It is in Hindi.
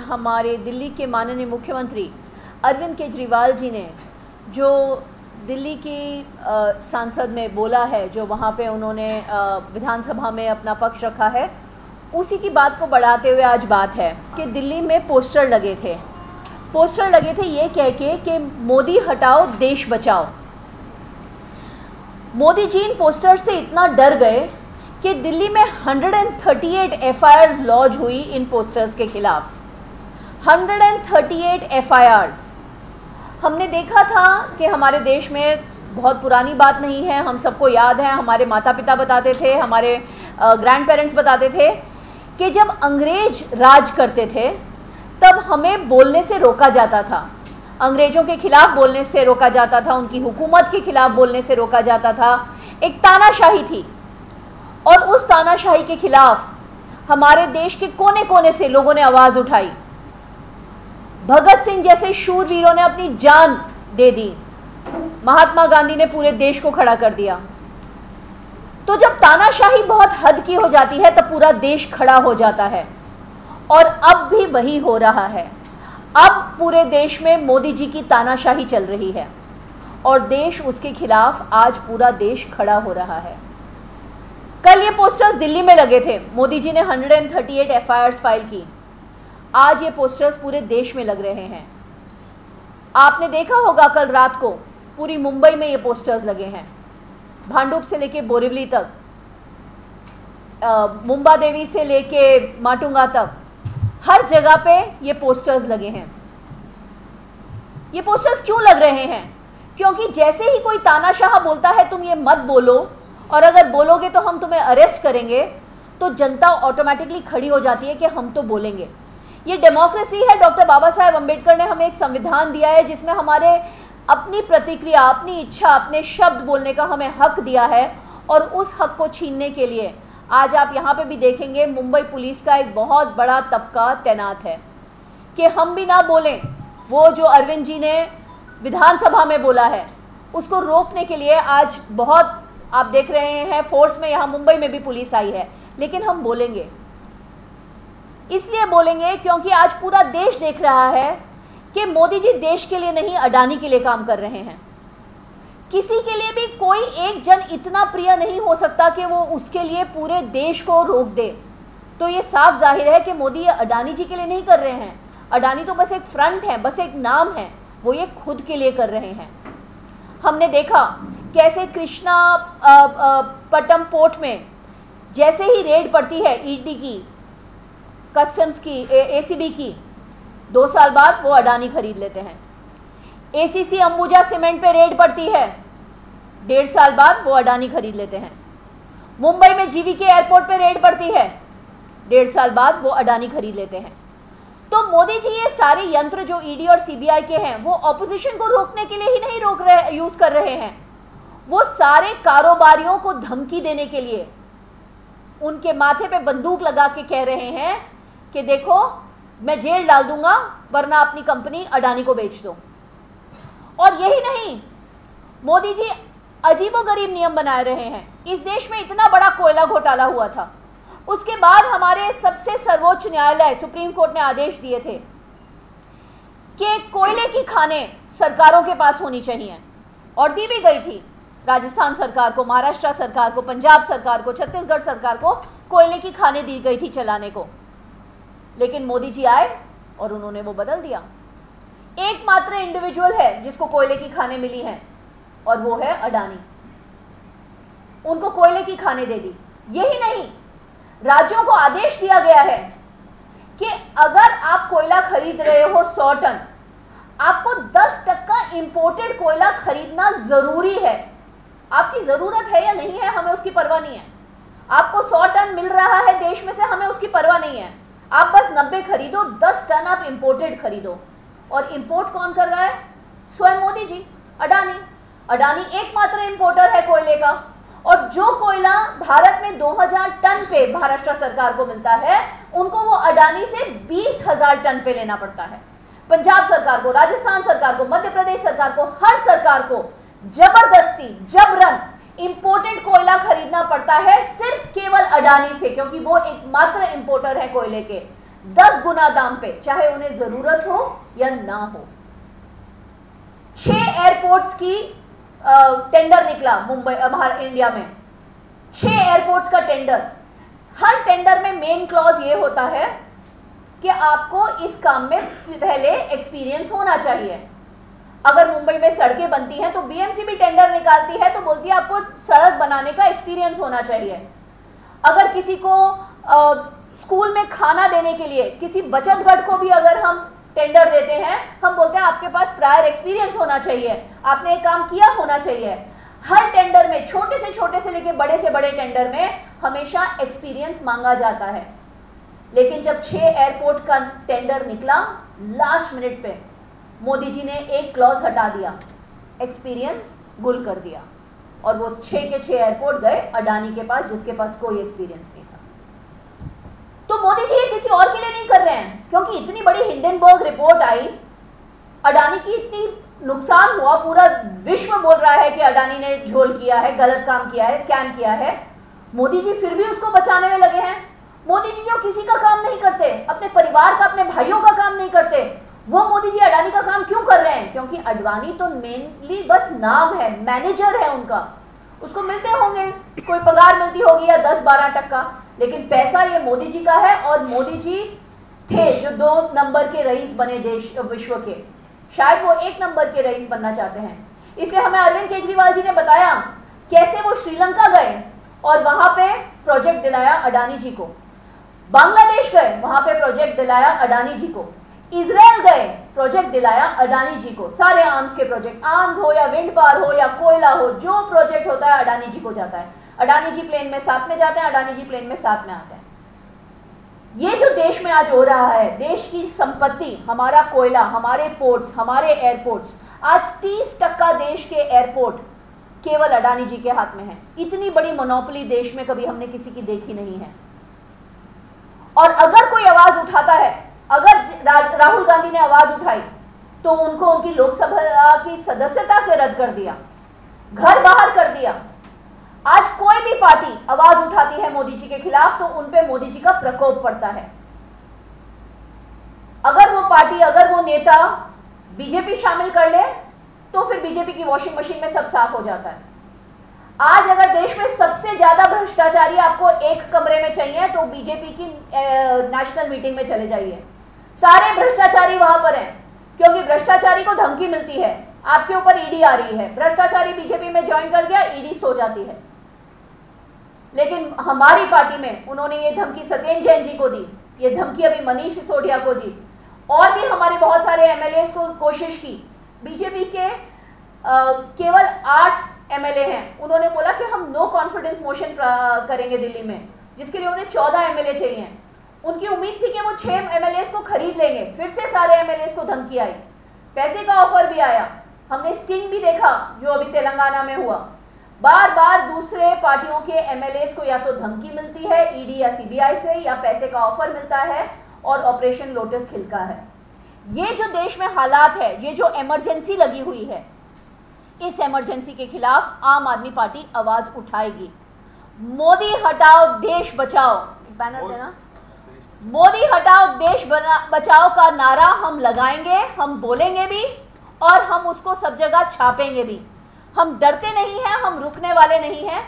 हमारे दिल्ली के माननीय मुख्यमंत्री अरविंद केजरीवाल जी ने जो दिल्ली की सांसद में बोला है, जो वहाँ पे उन्होंने विधानसभा में अपना पक्ष रखा है, उसी की बात को बढ़ाते हुए आज बात है कि दिल्ली में पोस्टर लगे थे ये कह के कि मोदी हटाओ देश बचाओ। मोदी जी इन पोस्टर से इतना डर गए कि दिल्ली में 138 एफआईआर्स लॉन्च हुई इन पोस्टर्स के खिलाफ। 138 एफआईआर्स। हमने देखा था कि हमारे देश में बहुत पुरानी बात नहीं है, हम सबको याद है, हमारे माता पिता बताते थे, हमारे ग्रैंड पेरेंट्स बताते थे कि जब अंग्रेज राज करते थे तब हमें बोलने से रोका जाता था, अंग्रेज़ों के खिलाफ बोलने से रोका जाता था, उनकी हुकूमत के खिलाफ बोलने से रोका जाता था। एक तानाशाही थी और उस तानाशाही के खिलाफ हमारे देश के कोने कोने से लोगों ने आवाज़ उठाई। भगत सिंह जैसे शूरवीरों ने अपनी जान दे दी, महात्मा गांधी ने पूरे देश को खड़ा कर दिया। तो जब तानाशाही बहुत हद की हो जाती है तब पूरा देश खड़ा हो जाता है, और अब भी वही हो रहा है। अब पूरे देश में मोदी जी की तानाशाही चल रही है और देश उसके खिलाफ आज पूरा देश खड़ा हो रहा है। कल ये पोस्टर्स दिल्ली में लगे थे, मोदी जी ने 138 एफआईआर्स फाइल की। आज ये पोस्टर्स पूरे देश में लग रहे हैं। आपने देखा होगा कल रात को पूरी मुंबई में ये पोस्टर्स लगे हैं, भांडुप से लेके बोरिवली तक, मुंबा देवी से लेके माटुंगा तक, हर जगह पे ये पोस्टर्स लगे हैं। ये पोस्टर्स क्यों लग रहे हैं? क्योंकि जैसे ही कोई तानाशाह बोलता है तुम ये मत बोलो, और अगर बोलोगे तो हम तुम्हें अरेस्ट करेंगे, तो जनता ऑटोमेटिकली खड़ी हो जाती है कि हम तो बोलेंगे। ये डेमोक्रेसी है। डॉक्टर बाबा साहेब अम्बेडकर ने हमें एक संविधान दिया है जिसमें हमारे अपनी प्रतिक्रिया, अपनी इच्छा, अपने शब्द बोलने का हमें हक दिया है, और उस हक को छीनने के लिए आज आप यहाँ पे भी देखेंगे मुंबई पुलिस का एक बहुत बड़ा तबका तैनात है कि हम भी ना बोलें। वो जो अरविंद जी ने विधानसभा में बोला है उसको रोकने के लिए आज बहुत आप देख रहे हैं फोर्स में यहाँ मुंबई में भी पुलिस आई है, लेकिन हम बोलेंगे। इसलिए बोलेंगे क्योंकि आज पूरा देश देख रहा है कि मोदी जी देश के लिए नहीं, अडानी के लिए काम कर रहे हैं। किसी के लिए भी कोई एक जन इतना प्रिय नहीं हो सकता कि वो उसके लिए पूरे देश को रोक दे। तो ये साफ जाहिर है कि मोदी ये अडानी जी के लिए नहीं कर रहे हैं। अडानी तो बस एक फ्रंट है, बस एक नाम है, वो ये खुद के लिए कर रहे हैं। हमने देखा कैसे कृष्णा पट्टम पोर्ट में जैसे ही रेड पड़ती है ईडी की, कस्टम्स की, एसीबी की, 2 साल बाद वो अडानी खरीद लेते हैं। एसीसी अंबुजा सीमेंट पे रेड पड़ती है, 1.5 साल बाद वो अडानी खरीद लेते हैं। मुंबई में जीवीके एयरपोर्ट पे रेड पड़ती है, 1.5 साल बाद वो अडानी खरीद लेते हैं। तो मोदी जी ये सारे यंत्र जो ईडी और सीबीआई के हैं वो ऑपोजिशन को रोकने के लिए ही नहीं यूज कर रहे हैं, वो सारे कारोबारियों को धमकी देने के लिए उनके माथे पे बंदूक लगा के कह रहे हैं कि देखो मैं जेल डाल दूंगा वरना अपनी कंपनी अडानी को बेच दो। और यही नहीं, मोदी जी अजीबोगरीब नियम बना रहे हैं। इस देश में इतना बड़ा कोयला घोटाला हुआ था, उसके बाद हमारे सबसे सर्वोच्च न्यायालय सुप्रीम कोर्ट ने आदेश दिए थे कि कोयले की खानें सरकारों के पास होनी चाहिए, और दी भी गई थी। राजस्थान सरकार को, महाराष्ट्र सरकार को, पंजाब सरकार को, छत्तीसगढ़ सरकार को कोयले की खानें दी गई थी चलाने को। लेकिन मोदी जी आए और उन्होंने वो बदल दिया। एकमात्र इंडिविजुअल है जिसको कोयले की खानें मिली हैं और वो है अडानी। उनको कोयले की खानें दे दी। यही नहीं, राज्यों को आदेश दिया गया है कि अगर आप कोयला खरीद रहे हो 100 टन, आपको 10% इंपोर्टेड कोयला खरीदना जरूरी है। आपकी जरूरत है या नहीं है हमें उसकी परवाह नहीं है। आपको 100 टन मिल रहा है देश में से, हमें उसकी परवाह नहीं है। आप बस 90 खरीदो, 10 टन आप इंपोर्टेड खरीदो। और इंपोर्ट कौन कर रहा है? स्वयं मोदी जी, अडानी। अडानी एकमात्र इंपोर्टर है कोयले का, और जो कोयला भारत में 2000 टन पे महाराष्ट्र सरकार को मिलता है, उनको वो अडानी से 20,000 टन पे लेना पड़ता है। पंजाब सरकार को, राजस्थान सरकार को, मध्य प्रदेश सरकार को, हर सरकार को जबरदस्ती, जबरन इंपोर्टेड कोयला खरीदना पड़ता है, सिर्फ केवल अडानी से, क्योंकि वो एकमात्र इंपोर्टर है कोयले के। 10 गुना दाम पे, चाहे उन्हें जरूरत हो या ना हो। 6 एयरपोर्ट्स की टेंडर निकला मुंबई इंडिया में, 6 एयरपोर्ट्स का टेंडर। हर टेंडर में मेन क्लॉज ये होता है कि आपको इस काम में पहले एक्सपीरियंस होना चाहिए। अगर मुंबई में सड़कें बनती हैं तो बीएमसी भी टेंडर निकालती है तो बोलती है आपको सड़क बनाने का एक्सपीरियंस होना चाहिए। अगर किसी को स्कूल में खाना देने के लिए किसी बचत गट को भी अगर हम टेंडर देते हैं, हम बोलते हैं आपके पास प्रायर एक्सपीरियंस होना चाहिए, आपने एक काम किया होना चाहिए। हर टेंडर में, छोटे से लेके बड़े से बड़े टेंडर में हमेशा एक्सपीरियंस मांगा जाता है। लेकिन जब 6 एयरपोर्ट का टेंडर निकला, लास्ट मिनट पे मोदी जी ने एक क्लॉज हटा दिया, एक्सपीरियंस गुल कर दिया, और वो 6 के 6 एयरपोर्ट गए अडानी के पास, जिसके पास कोई एक्सपीरियंस नहीं था। तो मोदी जी ये किसी और के लिए नहीं कर रहे हैं, क्योंकि इतनी बड़ी हिंडनबर्ग रिपोर्ट आई, अडानी की इतनी नुकसान हुआ, पूरा विश्व बोल रहा है कि अडानी ने झोल किया है, गलत काम किया है, स्कैम किया है। मोदी जी फिर भी उसको बचाने में लगे हैं। मोदी जी जो किसी का काम नहीं करते, अपने परिवार का, अपने भाइयों का काम नहीं करते, वो मोदी जी अडानी का काम क्यों कर रहे हैं? क्योंकि अडवाणी तो मेनली बस नाम है, मैनेजर है उनका, उसको मिलते होंगे, कोई पगार मिलती होगी या 10-12 टक्का, लेकिन पैसा ये मोदी जी का है। और मोदी जी थे जो 2 नंबर के रईस बने देश विश्व के, शायद वो 1 नंबर के रईस बनना चाहते हैं। इसलिए हमें अरविंद केजरीवाल जी ने बताया कैसे वो श्रीलंका गए और वहां पे प्रोजेक्ट दिलाया अडानी जी को, बांग्लादेश गए, वहां पे प्रोजेक्ट दिलाया अडानी जी को, इजराइल गए, प्रोजेक्ट दिलाया अडानी जी को। सारे आर्म्स के प्रोजेक्ट, आर्म्स हो या विंड पावर हो या कोयला हो, जो प्रोजेक्ट होता है अडानी जी को जाता है। अडानी जी प्लेन में साथ में जाते हैं, अडानी जी प्लेन में साथ में आते हैं। ये जो देश में आज हो रहा है, देश की संपत्ति, हमारा कोयला, हमारे पोर्ट्स, हमारे एयरपोर्ट्स, आज 30% देश के एयरपोर्ट केवल अडानी जी के हाथ में है। इतनी बड़ी मोनोपोली देश में कभी हमने किसी की देखी नहीं है। और अगर कोई आवाज उठाता है, अगर राहुल गांधी ने आवाज उठाई तो उनको उनकी लोकसभा की सदस्यता से रद्द कर दिया, घर बाहर कर दिया। आज कोई भी पार्टी आवाज उठाती है मोदी जी के खिलाफ तो उन पे मोदी जी का प्रकोप पड़ता है। अगर वो पार्टी, अगर वो नेता बीजेपी शामिल कर ले तो फिर बीजेपी की वॉशिंग मशीन में सब साफ हो जाता है। आज अगर देश में सबसे ज्यादा भ्रष्टाचारी आपको एक कमरे में चाहिए तो बीजेपी की नेशनल मीटिंग में चले जाइए, सारे भ्रष्टाचारी वहां पर हैं, क्योंकि भ्रष्टाचारी को धमकी मिलती है, आपके ऊपर ईडी आ रही है, भ्रष्टाचारी बीजेपी में ज्वाइन कर गया, ईडी सो जाती है। लेकिन हमारी पार्टी में उन्होंने ये धमकी सत्येंद्र जैन जी को दी, ये धमकी अभी मनीष सिसोदिया को दी, और भी हमारे बहुत सारे एमएलए को कोशिश की। बीजेपी के केवल 8 एमएलए हैं, उन्होंने बोला कि हम नो कॉन्फिडेंस मोशन करेंगे दिल्ली में, जिसके लिए उन्हें 14 एमएलए चाहिए। उनकी उम्मीद थी कि वो 6 एमएलए को खरीद लेंगे, फिर से सारे एमएलए को धमकी आई, पैसे का ऑफर भी आया। हमने स्टिंग भी देखा जो अभी तेलंगाना में हुआ। बार बार दूसरे पार्टियों के एमएलए को या तो धमकी मिलती है ईडी या सीबीआई से, या पैसे का ऑफर मिलता है और ऑपरेशन लोटस खिलता है। ये जो देश में हालात है, ये जो इमरजेंसी लगी हुई है, इस इमरजेंसी के खिलाफ आम आदमी पार्टी आवाज उठाएगी। मोदी हटाओ देश बचाओ, बैनर देना, मोदी हटाओ देश बचाओ का नारा हम लगाएंगे, हम बोलेंगे भी और हम उसको सब जगह छापेंगे भी। हम डरते नहीं हैं, हम रुकने वाले नहीं हैं।